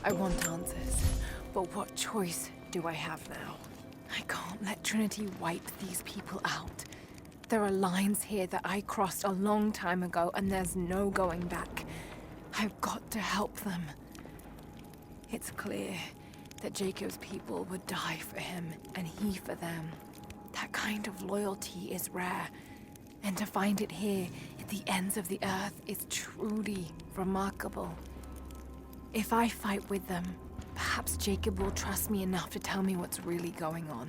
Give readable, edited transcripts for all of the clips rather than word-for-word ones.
I want answers, but what choice do I have now? I can't let Trinity wipe these people out. There are lines here that I crossed a long time ago, and there's no going back. I've got to help them. It's clear that Jacob's people would die for him, and he for them. That kind of loyalty is rare, and to find it here at the ends of the earth is truly remarkable. If I fight with them, perhaps Jacob will trust me enough to tell me what's really going on.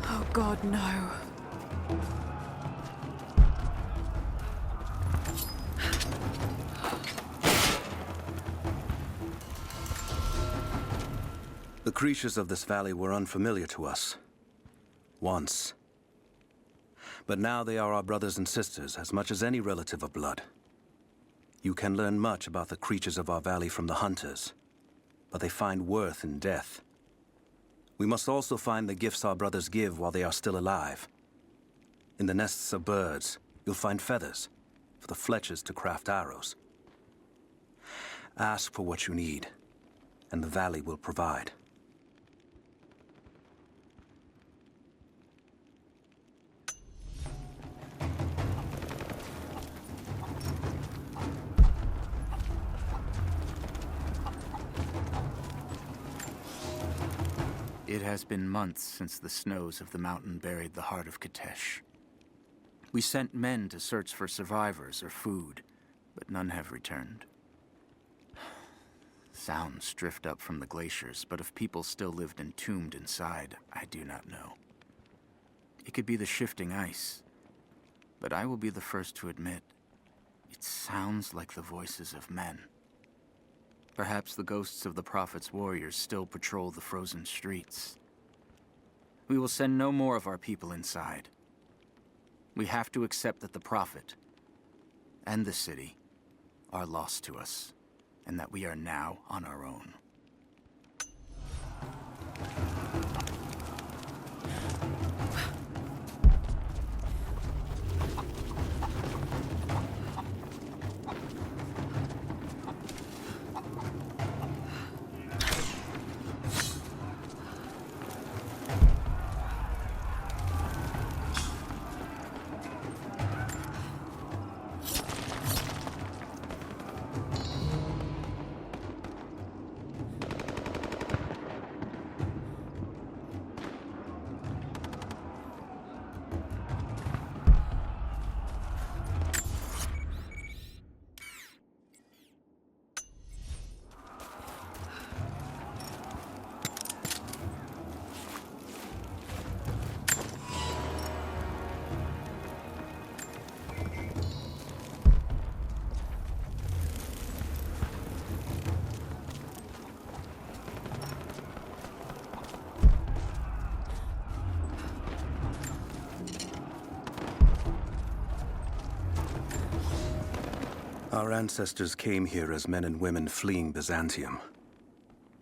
Oh God, no. The creatures of this valley were unfamiliar to us. Once. But now they are our brothers and sisters as much as any relative of blood. You can learn much about the creatures of our valley from the hunters, but they find worth in death. We must also find the gifts our brothers give while they are still alive. In the nests of birds, you'll find feathers for the fletchers to craft arrows. Ask for what you need, and the valley will provide. It has been months since the snows of the mountain buried the heart of Katesh. We sent men to search for survivors or food, but none have returned. Sounds drift up from the glaciers, but if people still lived entombed inside, I do not know. It could be the shifting ice, but I will be the first to admit, it sounds like the voices of men. Perhaps the ghosts of the Prophet's warriors still patrol the frozen streets. We will send no more of our people inside. We have to accept that the Prophet and the city are lost to us, and that we are now on our own. Our ancestors came here as men and women fleeing Byzantium.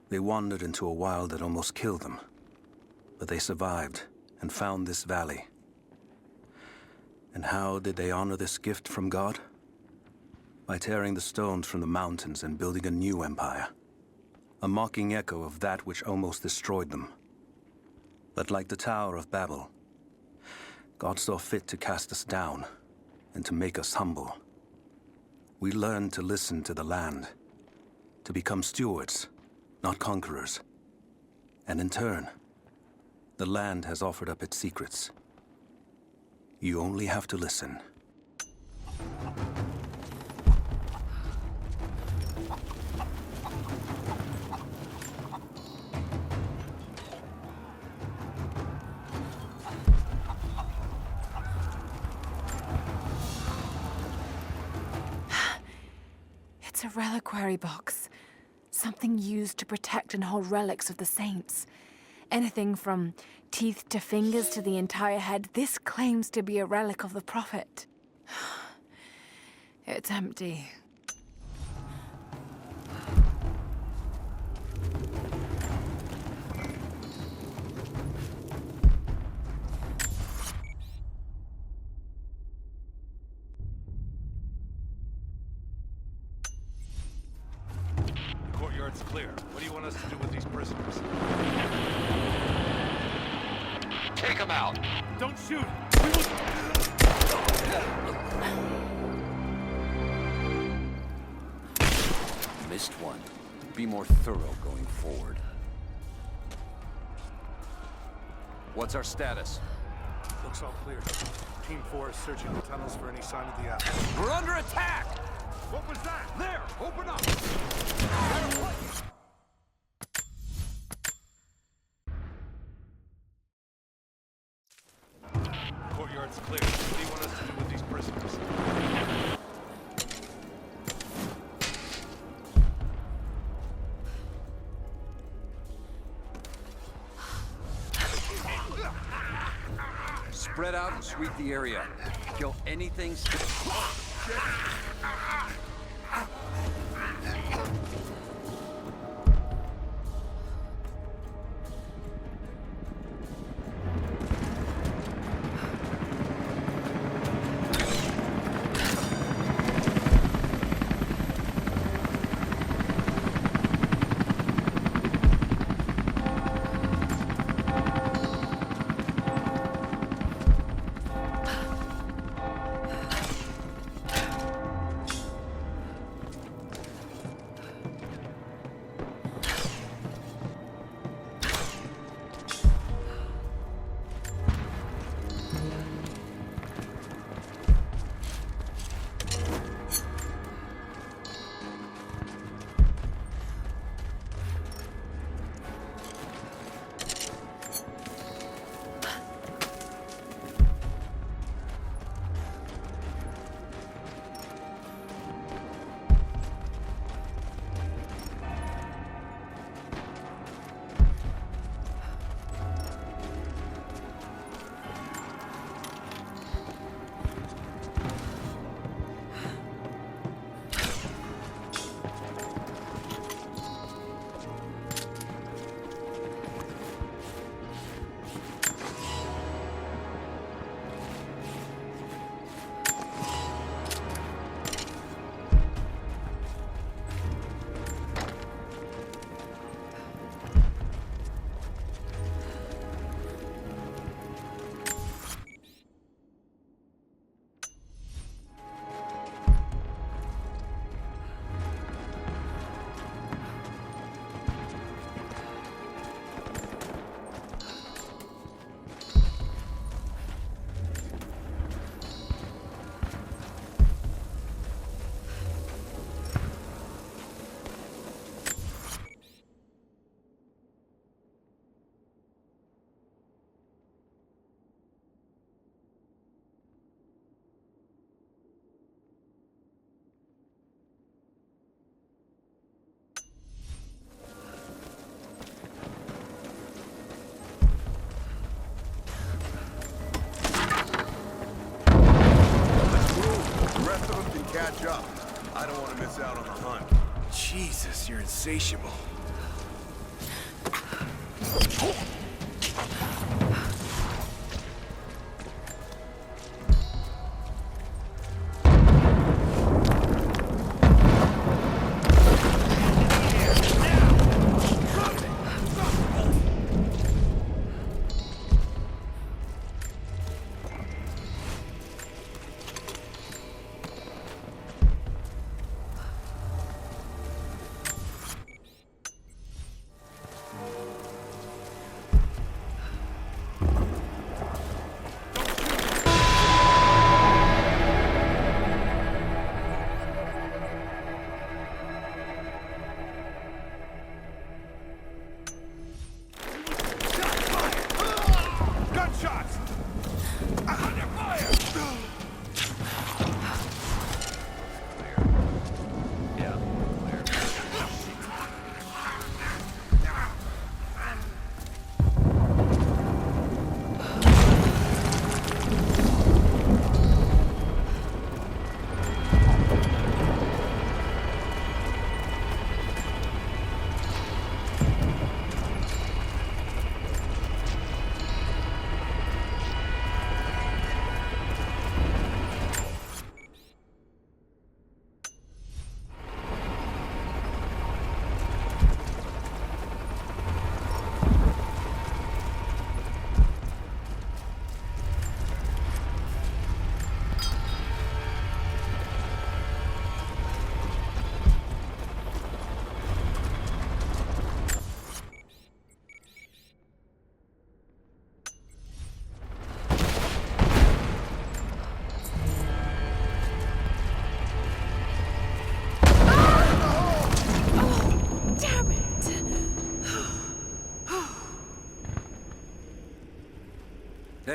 They wandered into a wild that almost killed them. But they survived and found this valley. And how did they honor this gift from God? By tearing the stones from the mountains and building a new empire. A mocking echo of that which almost destroyed them. But like the Tower of Babel, God saw fit to cast us down and to make us humble. We learned to listen to the land, to become stewards, not conquerors. And in turn, the land has offered up its secrets. You only have to listen. It's a reliquary box. Something used to protect and hold relics of the saints. Anything from teeth to fingers to the entire head, this claims to be a relic of the Prophet. It's empty. The courtyard's clear. What do you want us to do with these prisoners? Take him out! Don't shoot! We will... Missed one. Be more thorough going forward. What's our status? Looks all clear. Team 4 is searching the tunnels for any sign of the attack. We're under attack! What was that? There! Open up! Courtyard's clear. What do you want us to do with these prisoners? Spread out and sweep the area. Kill anything... Catch up. I don't want to miss out on the hunt. Jesus, you're insatiable.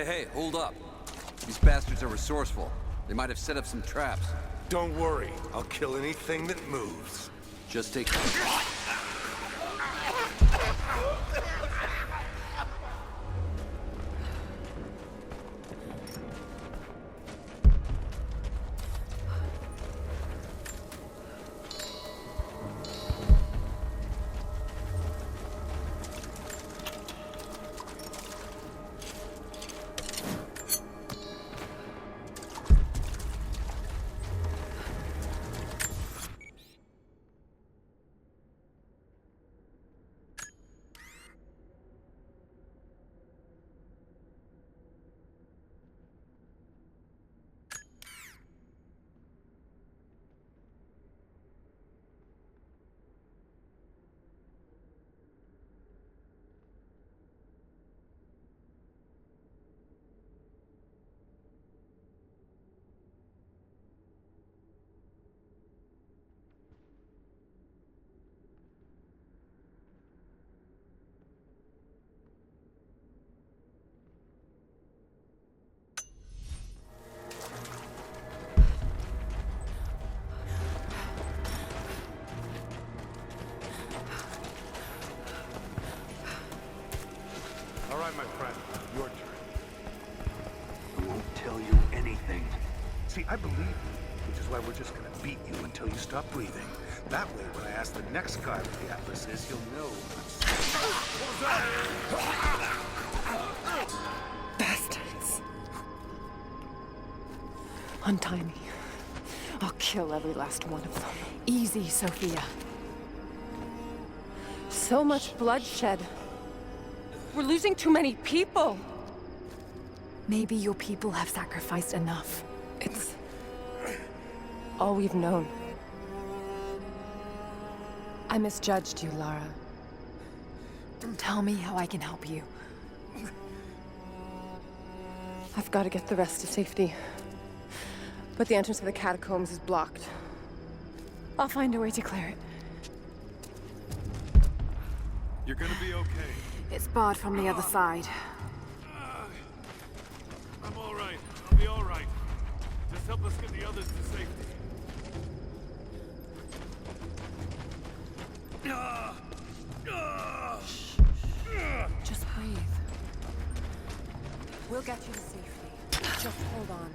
Hey, hold up. These bastards are resourceful. They might have set up some traps. Don't worry. I'll kill anything that moves. Just take... All right, my friend. Your turn. I won't tell you anything. See, I believe you, which is why we're just gonna beat you until you stop breathing. That way, when I ask the next guy what the Atlas is, he'll know. Bastards. Untie me. I'll kill every last one of them. Easy, Sophia. So much bloodshed. We're losing too many people. Maybe your people have sacrificed enough. It's all we've known. I misjudged you, Lara. Tell me how I can help you. I've got to get the rest to safety. But the entrance to the catacombs is blocked. I'll find a way to clear it. You're gonna be okay. It's barred from the other side. I'm all right. I'll be all right. Just help us get the others to safety. Just breathe. We'll get you to safety. Just hold on.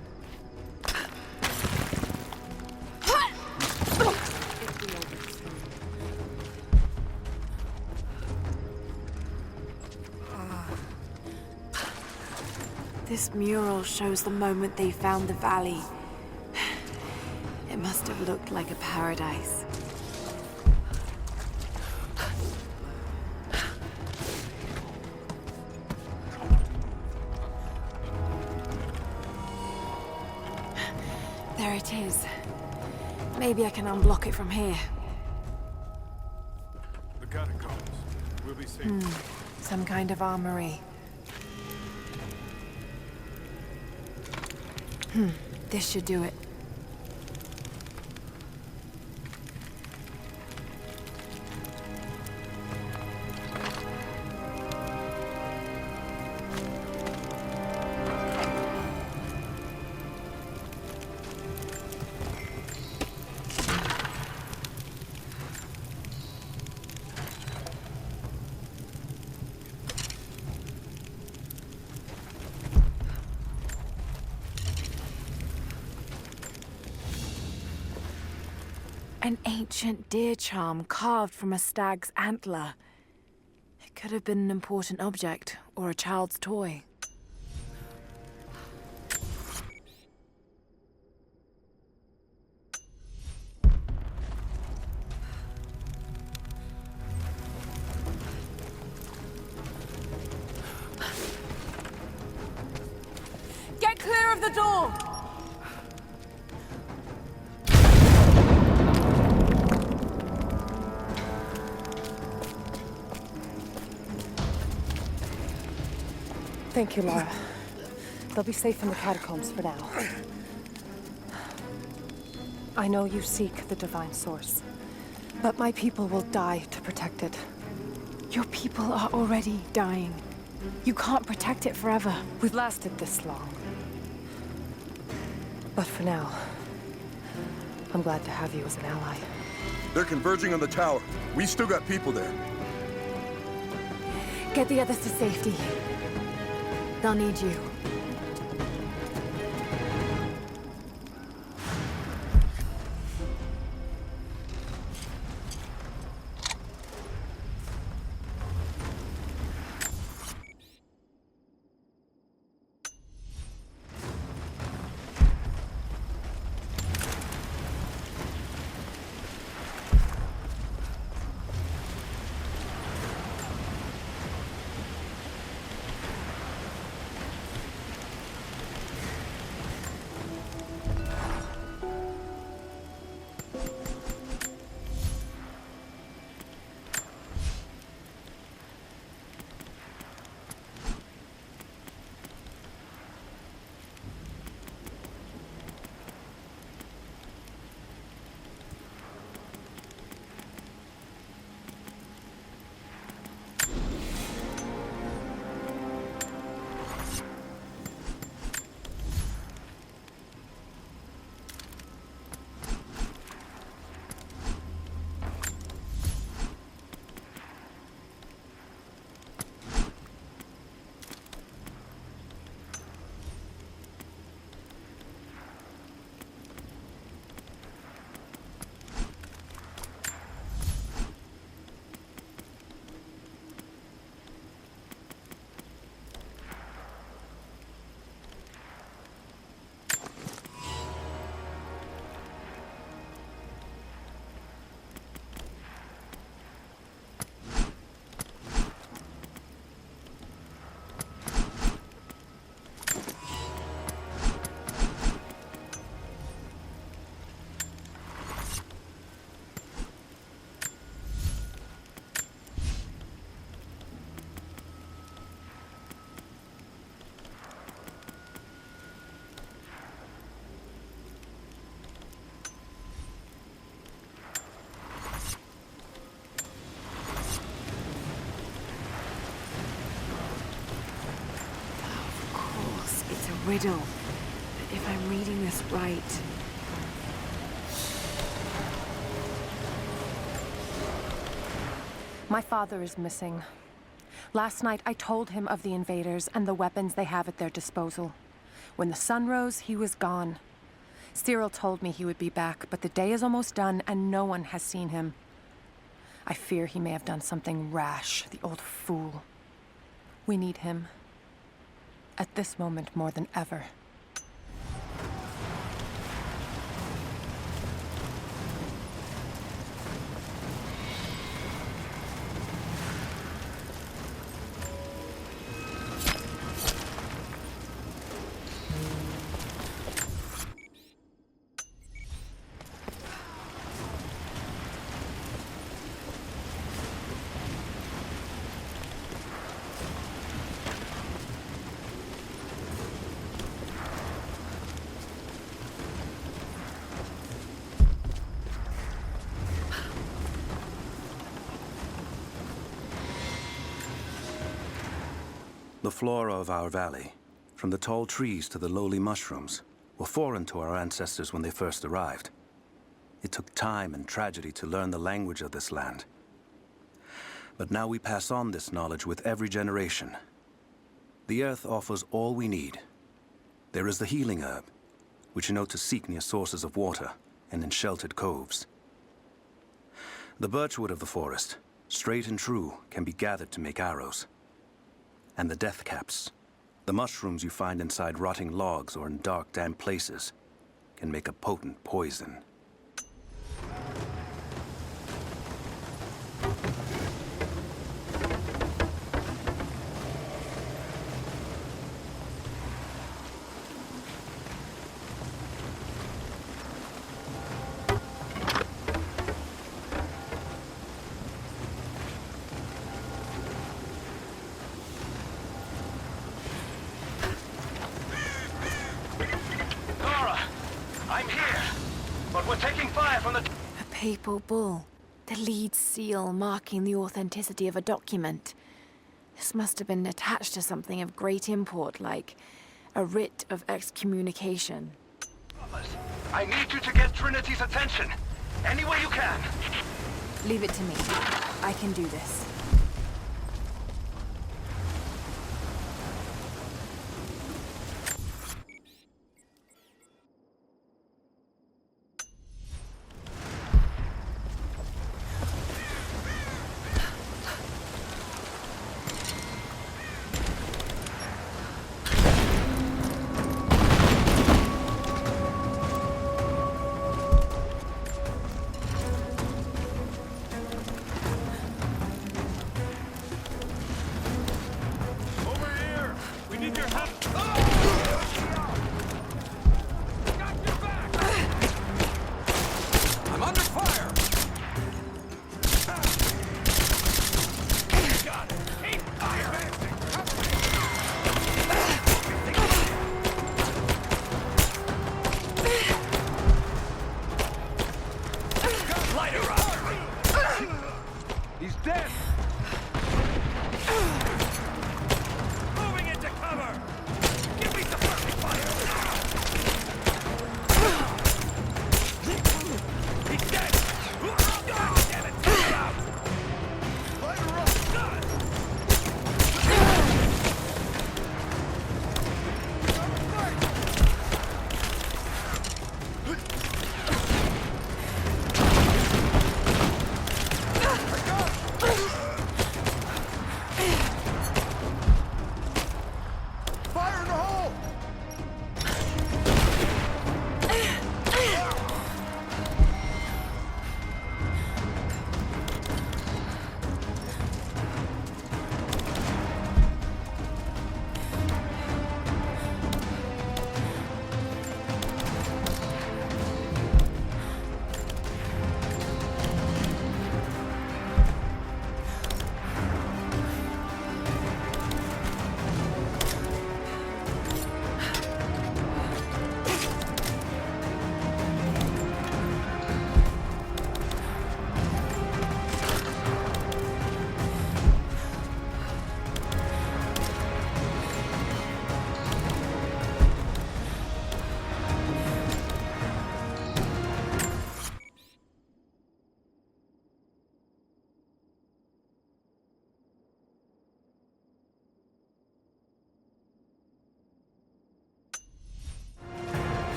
It'll be over soon. This mural shows the moment they found the valley. It must have looked like a paradise. There it is. Maybe I can unblock it from here. The catacombs. We'll be safe. Some kind of armory. This should do it. An ancient deer charm carved from a stag's antler. It could have been an important object, or a child's toy. Get clear of the door! Thank you, Lara. They'll be safe in the catacombs for now. I know you seek the divine source, but my people will die to protect it. Your people are already dying. You can't protect it forever. We've lasted this long. But for now, I'm glad to have you as an ally. They're converging on the tower. We still got people there. Get the others to safety. They'll need you. Riddle. But if I'm reading this right... My father is missing. Last night, I told him of the invaders and the weapons they have at their disposal. When the sun rose, he was gone. Cyril told me he would be back, but the day is almost done and no one has seen him. I fear he may have done something rash, the old fool. We need him. At this moment more than ever. The flora of our valley, from the tall trees to the lowly mushrooms, were foreign to our ancestors when they first arrived. It took time and tragedy to learn the language of this land. But now we pass on this knowledge with every generation. The earth offers all we need. There is the healing herb, which you know to seek near sources of water and in sheltered coves. The birchwood of the forest, straight and true, can be gathered to make arrows. And the death caps, the mushrooms you find inside rotting logs or in dark, damp places, can make a potent poison. Papal bull, the lead seal marking the authenticity of a document. This must have been attached to something of great import, like a writ of excommunication. I need you to get Trinity's attention. Any way you can. Leave it to me. I can do this.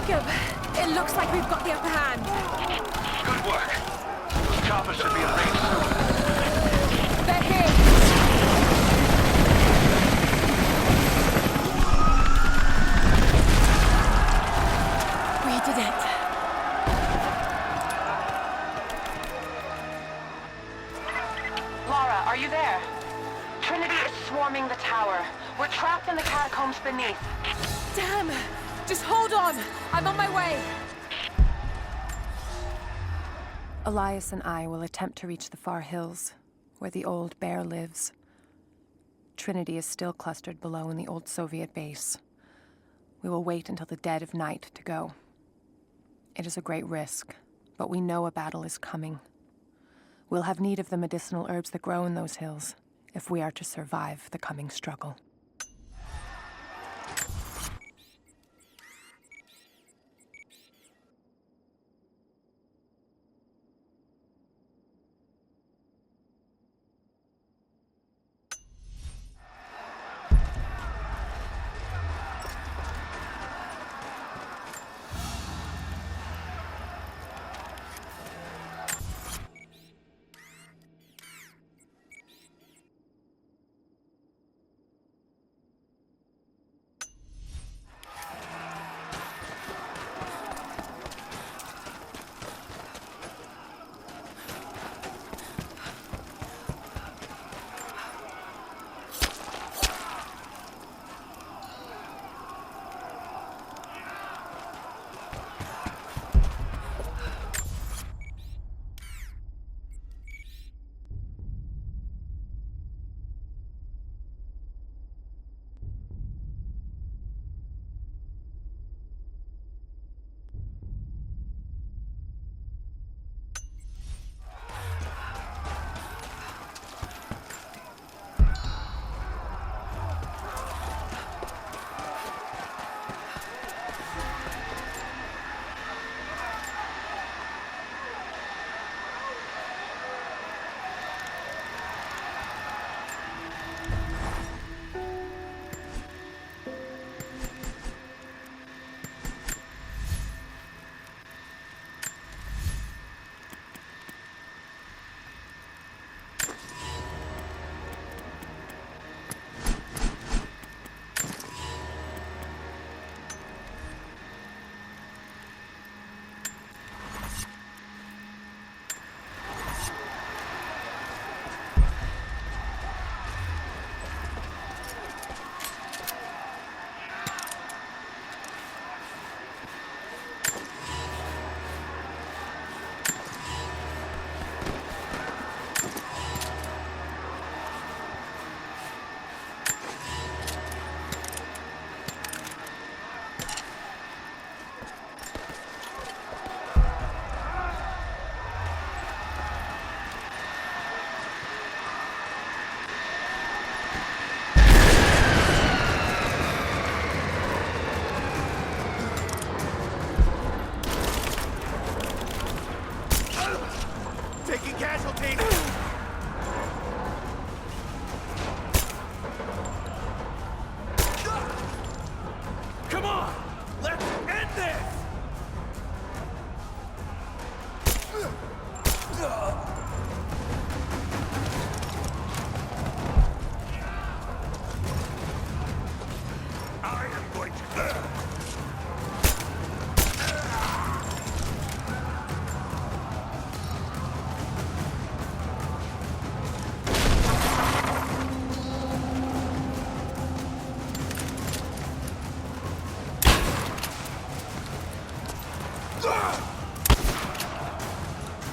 Jacob, it looks like we've got the upper hand. Good work. Those choppers should be in range soon. They're here. We did it. Lara, are you there? Trinity is swarming the tower. We're trapped in the catacombs beneath. Damn! Just hold on! I'm on my way! Elias and I will attempt to reach the far hills, where the old bear lives. Trinity is still clustered below in the old Soviet base. We will wait until the dead of night to go. It is a great risk, but we know a battle is coming. We'll have need of the medicinal herbs that grow in those hills, if we are to survive the coming struggle.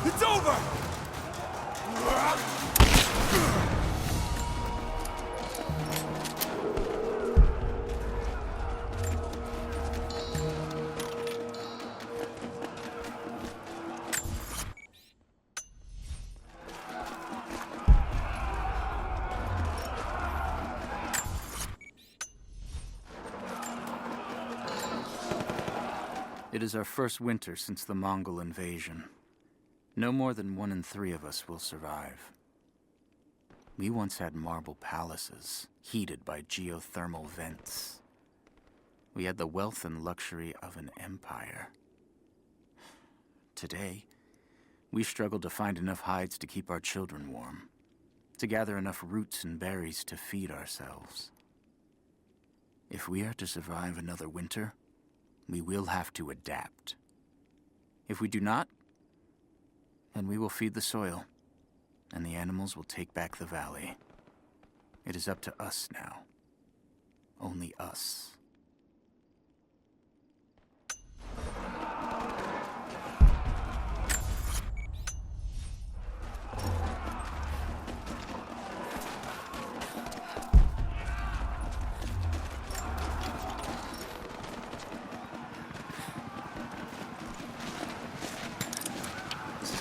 It's over! It is our first winter since the Mongol invasion. No more than 1 in 3 of us will survive. We once had marble palaces, heated by geothermal vents. We had the wealth and luxury of an empire. Today, we struggle to find enough hides to keep our children warm, to gather enough roots and berries to feed ourselves. If we are to survive another winter, we will have to adapt. If we do not, then we will feed the soil, and the animals will take back the valley. It is up to us now. Only us.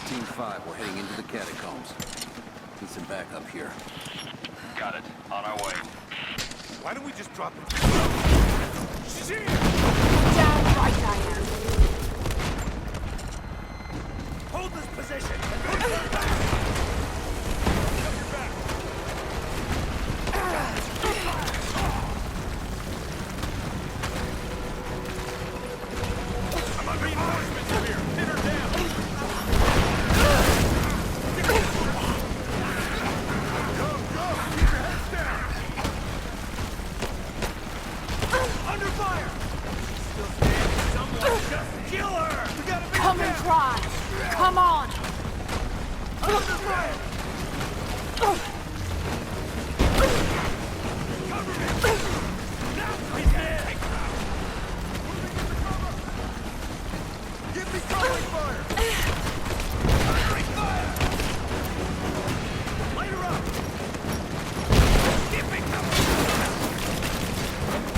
Team 5, we're heading into the catacombs. Need some backup here. Got it. On our way. Why don't we just drop it? Shit! Damn right I am. Hold this position! Push her back! Up your back! I'm on reinforcements up here! Hit her down! Under fire! Still standing. Someone just kill her! We gotta make Come and try. Come on. under fire! Cover me! Now he's dead! Give me covering fire! Covering fire! Light her up! Give me cover!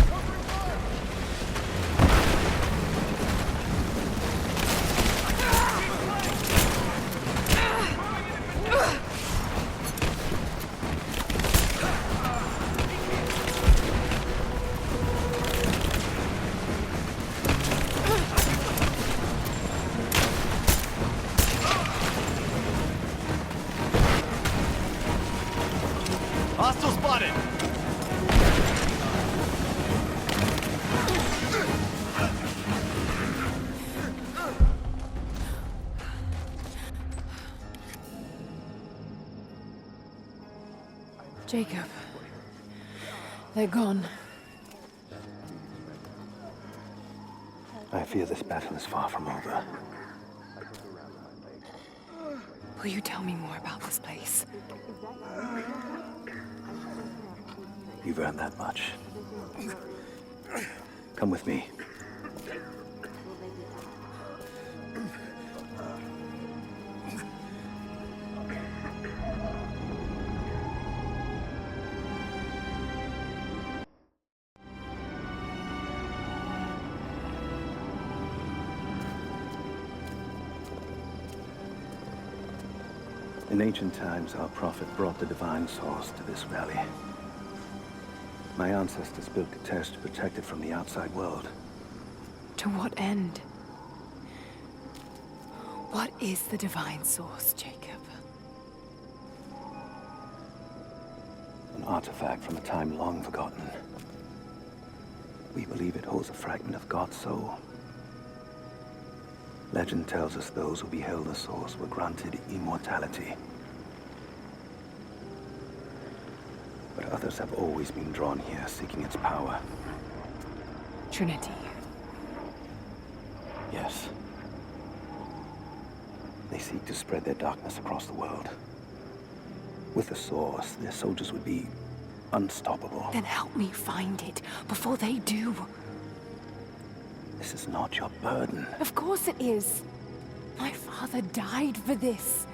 Covering fire! Hostile spotted! Jacob. They're gone. I fear this battle is far from over. Will you tell me more about this place? You've earned that much. Come with me. In ancient times, our prophet brought the divine source to this valley. My ancestors built a test to protect it from the outside world. To what end? What is the divine source, Jacob? An artifact from a time long forgotten. We believe it holds a fragment of God's soul. Legend tells us those who beheld the source were granted immortality. But others have always been drawn here, seeking its power. Trinity. Yes. They seek to spread their darkness across the world. With the source, their soldiers would be unstoppable. Then help me find it before they do. This is not your burden. Of course it is. My father died for this.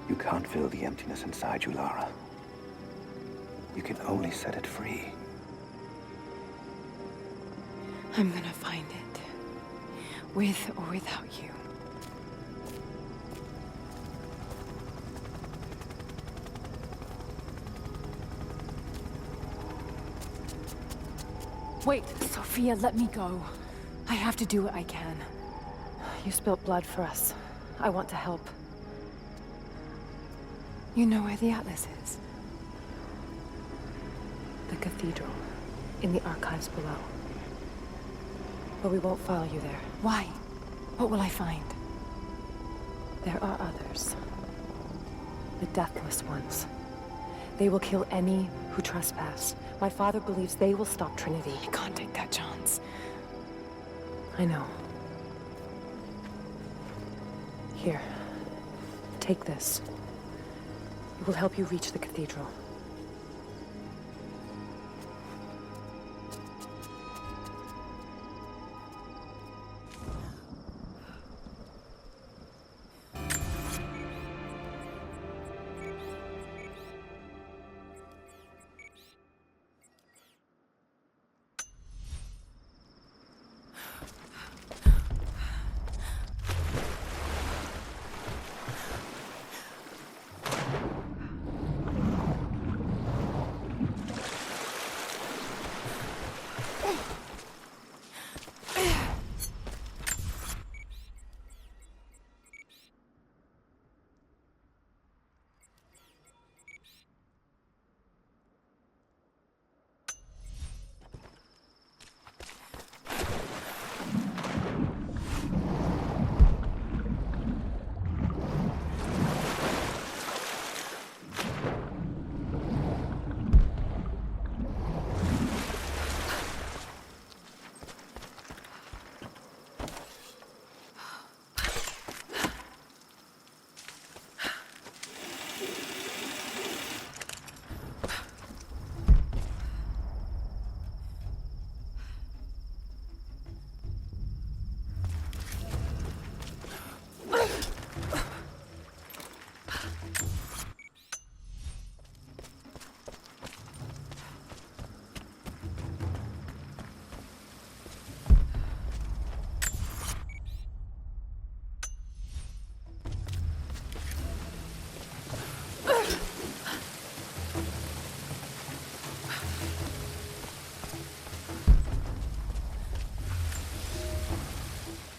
You can't fill the emptiness inside you, Lara. You can only set it free. I'm gonna find it. With or without you. Wait, Sophia, let me go. I have to do what I can. You spilt blood for us. I want to help. You know where the Atlas is? The cathedral. in the archives below. But we won't follow you there. Why? What will I find? There are others. The Deathless Ones. They will kill any who trespass. My father believes they will stop Trinity. I can't take that chance. I know. Here. Take this. It will help you reach the cathedral.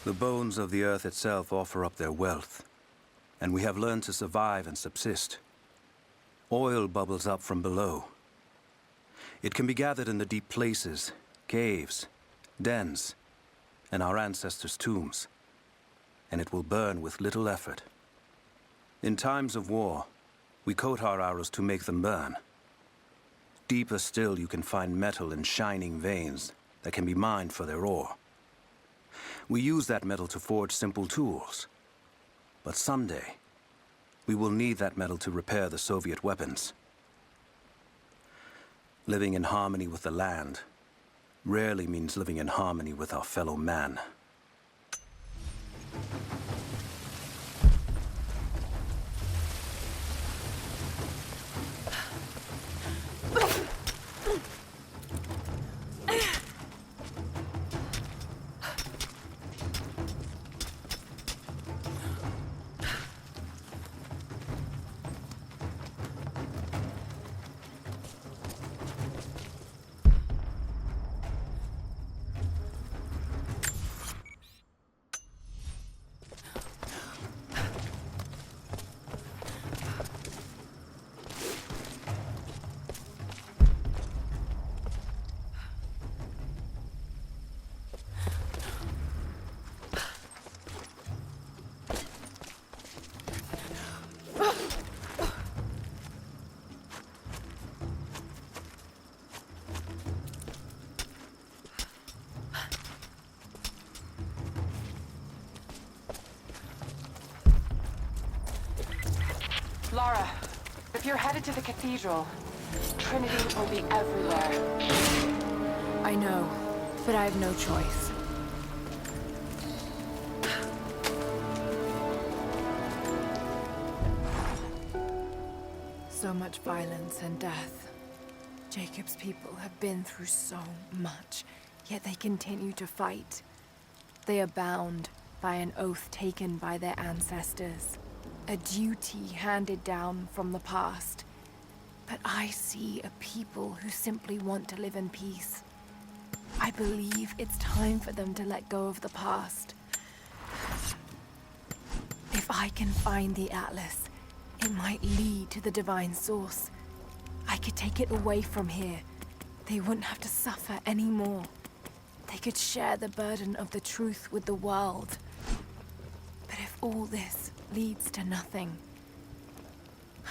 The bones of the earth itself offer up their wealth, and we have learned to survive and subsist. Oil bubbles up from below. It can be gathered in the deep places, caves, dens, and our ancestors' tombs, and it will burn with little effort. In times of war, we coat our arrows to make them burn. Deeper still, you can find metal in shining veins that can be mined for their ore. We use that metal to forge simple tools. But someday, we will need that metal to repair the Soviet weapons. Living in harmony with the land rarely means living in harmony with our fellow man. Lara, if you're headed to the cathedral, Trinity will be everywhere. I know, but I have no choice. So much violence and death. Jacob's people have been through so much, yet they continue to fight. They are bound by an oath taken by their ancestors. A duty handed down from the past. But I see a people who simply want to live in peace. I believe it's time for them to let go of the past. If I can find the Atlas, it might lead to the divine source. I could take it away from here they wouldn't have to suffer anymore. They could share the burden of the truth with the world. But if all this leads to nothing,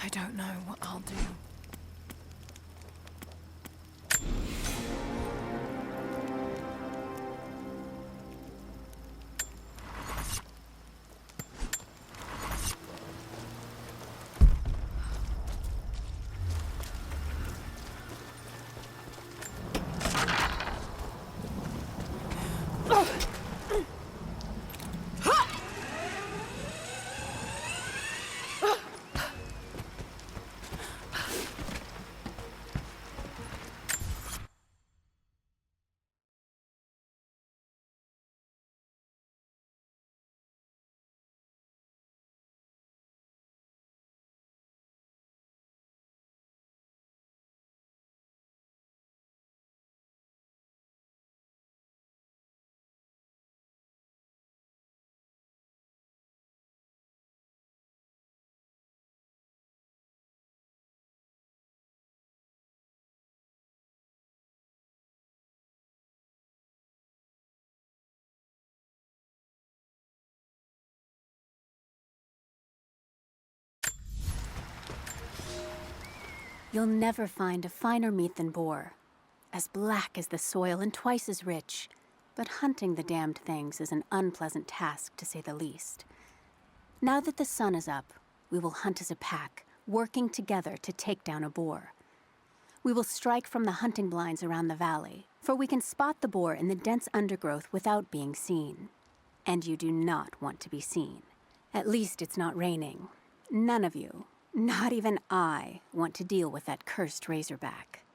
I don't know what I'll do. You'll never find a finer meat than boar. As black as the soil and twice as rich. But hunting the damned things is an unpleasant task, to say the least. Now that the sun is up, we will hunt as a pack, working together to take down a boar. We will strike from the hunting blinds around the valley, for we can spot the boar in the dense undergrowth without being seen. And you do not want to be seen. At least it's not raining. None of you, not even I, want to deal with that cursed razorback.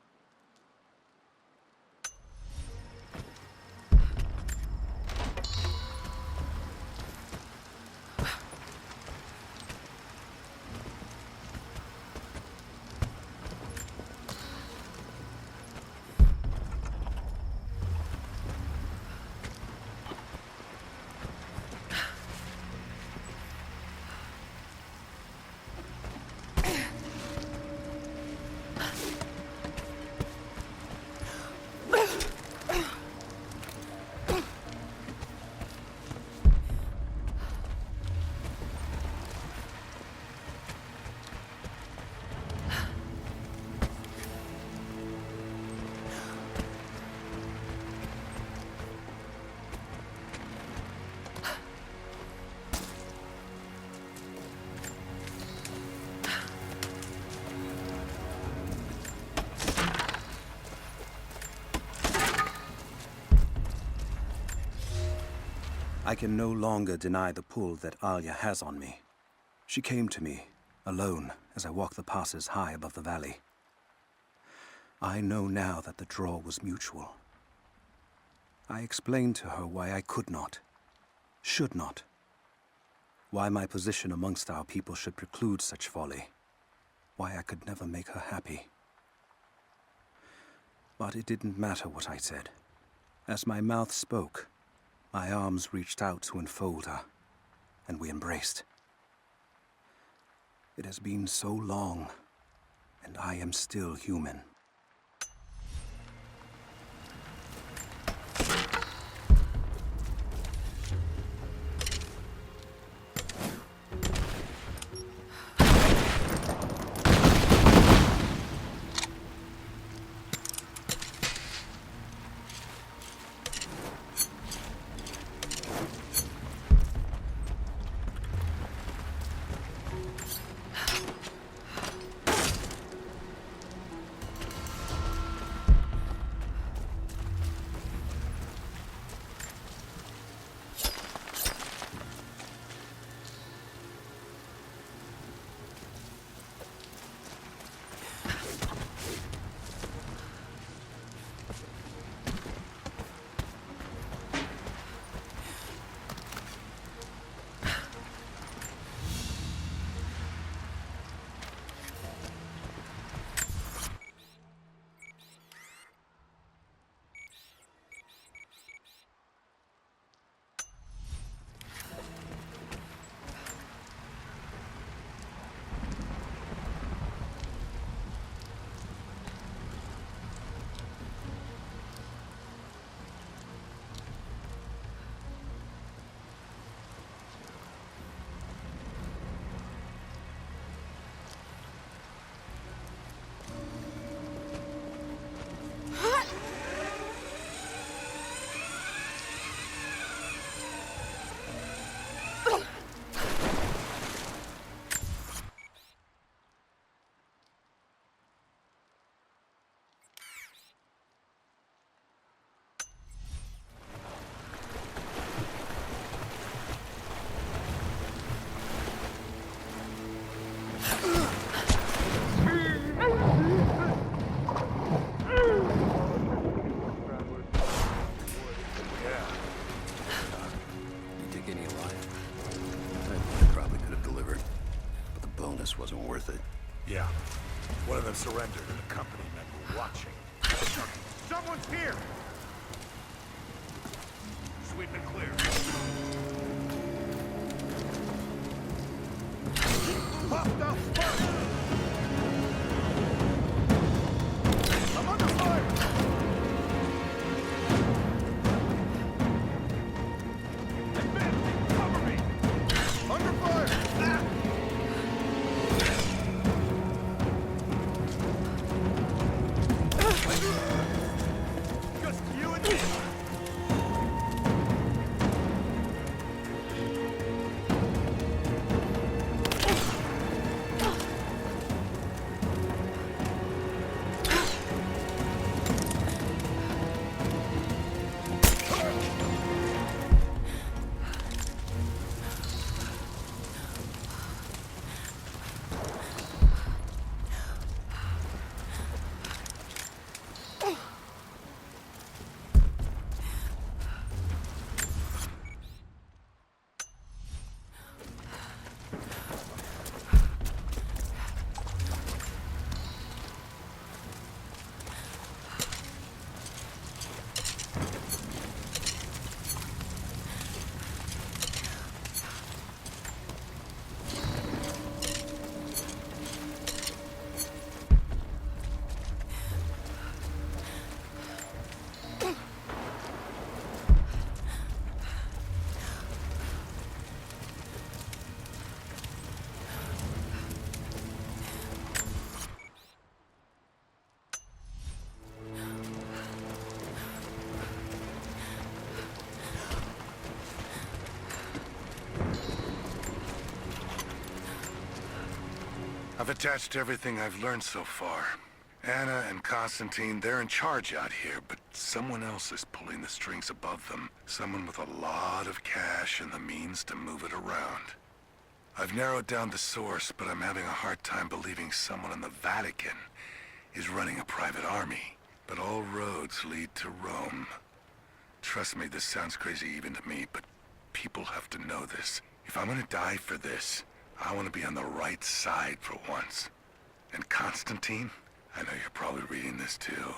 I can no longer deny the pull that Alia has on me. She came to me, alone, as I walked the passes high above the valley. I know now that the draw was mutual. I explained to her why I could not, should not, why my position amongst our people should preclude such folly, why I could never make her happy. But it didn't matter what I said. As my mouth spoke, my arms reached out to enfold her, and we embraced. It has been so long, and I am still human. One of them surrendered and the company men were watching. Someone's here! Sweep and clear. Pop the fuck! I'm under fire! Advance! Cover me! Under fire! Ah! Just you and me! I've attached everything I've learned so far. Anna and Constantine, they're in charge out here, but someone else is pulling the strings above them. Someone with a lot of cash and the means to move it around. I've narrowed down the source, but I'm having a hard time believing someone in the Vatican is running a private army. But all roads lead to Rome. Trust me, this sounds crazy even to me, but people have to know this. If I'm gonna die for this, I want to be on the right side for once. And Constantine, I know you're probably reading this too.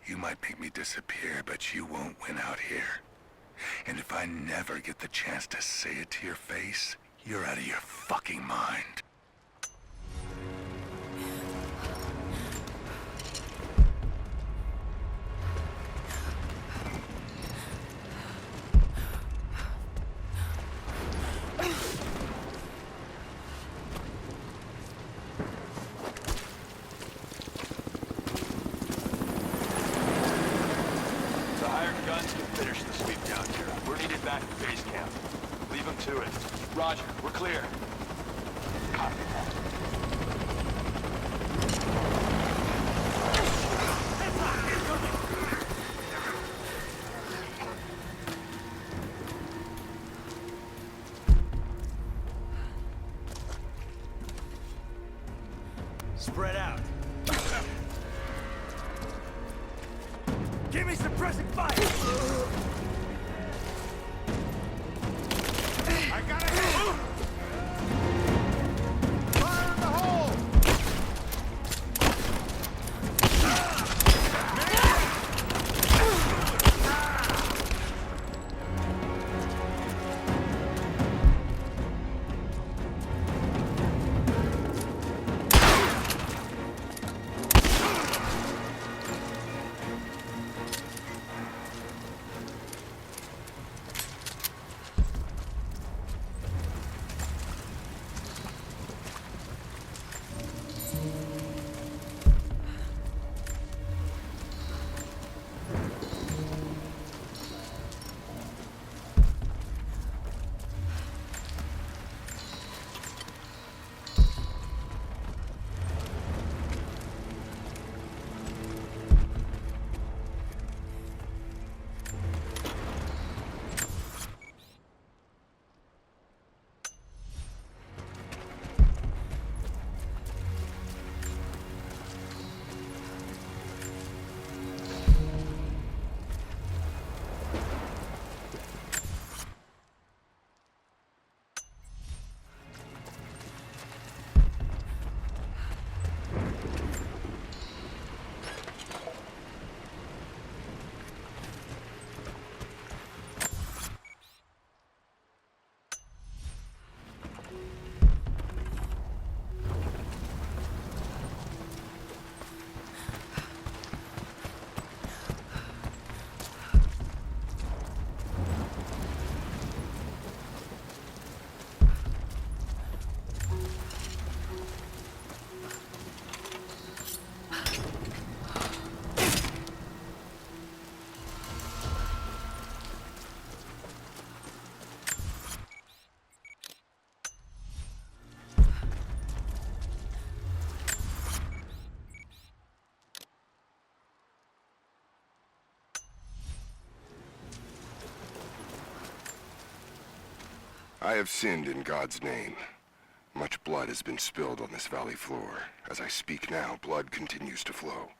You might make me disappear, but you won't win out here. And if I never get the chance to say it to your face, you're out of your fucking mind. Roger, we're clear. Copy that. Spread out. Give me suppressing fire! I got it! Fire in the hole! I have sinned in God's name. Much blood has been spilled on this valley floor. As I speak now, blood continues to flow.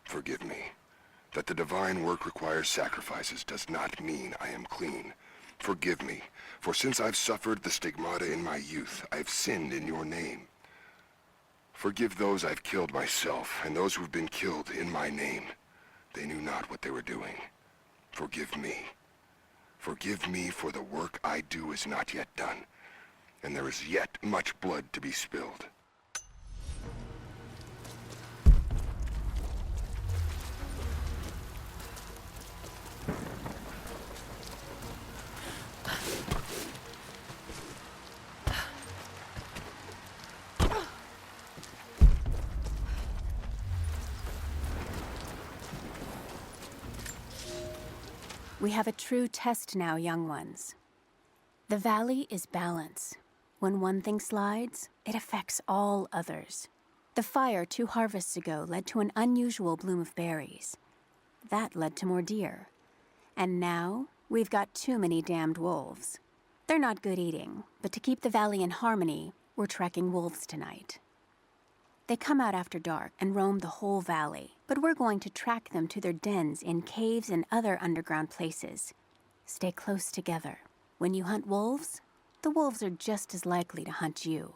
Forgive me. That the divine work requires sacrifices does not mean I am clean. Forgive me, for since I've suffered the stigmata in my youth, I've sinned in your name. Forgive those I've killed myself, and those who've been killed in my name. They knew not what they were doing. Forgive me. Forgive me, for the work I do is not yet done, and there is yet much blood to be spilled. We have a true test now, young ones. The valley is balance. When one thing slides, it affects all others. The fire 2 harvests ago led to an unusual bloom of berries. That led to more deer. And now, we've got too many damned wolves. They're not good eating, but to keep the valley in harmony, we're tracking wolves tonight. They come out after dark and roam the whole valley, but we're going to track them to their dens in caves and other underground places. Stay close together. When you hunt wolves, the wolves are just as likely to hunt you.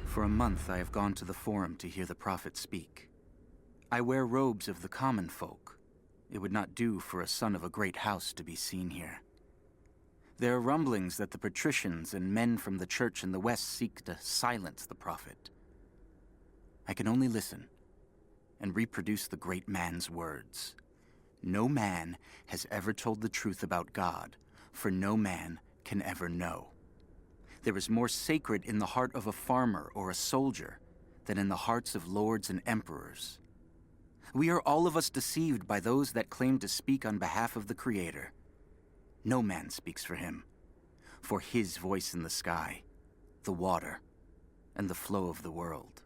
For a month I have gone to the Forum to hear the Prophet speak. I wear robes of the common folk. It would not do for a son of a great house to be seen here. There are rumblings that the patricians and men from the church in the west seek to silence the Prophet. I can only listen and reproduce the great man's words. No man has ever told the truth about God, for no man can ever know. There is more sacred in the heart of a farmer or a soldier than in the hearts of lords and emperors. We are all of us deceived by those that claim to speak on behalf of the Creator. No man speaks for him, for his voice in the sky, the water, and the flow of the world.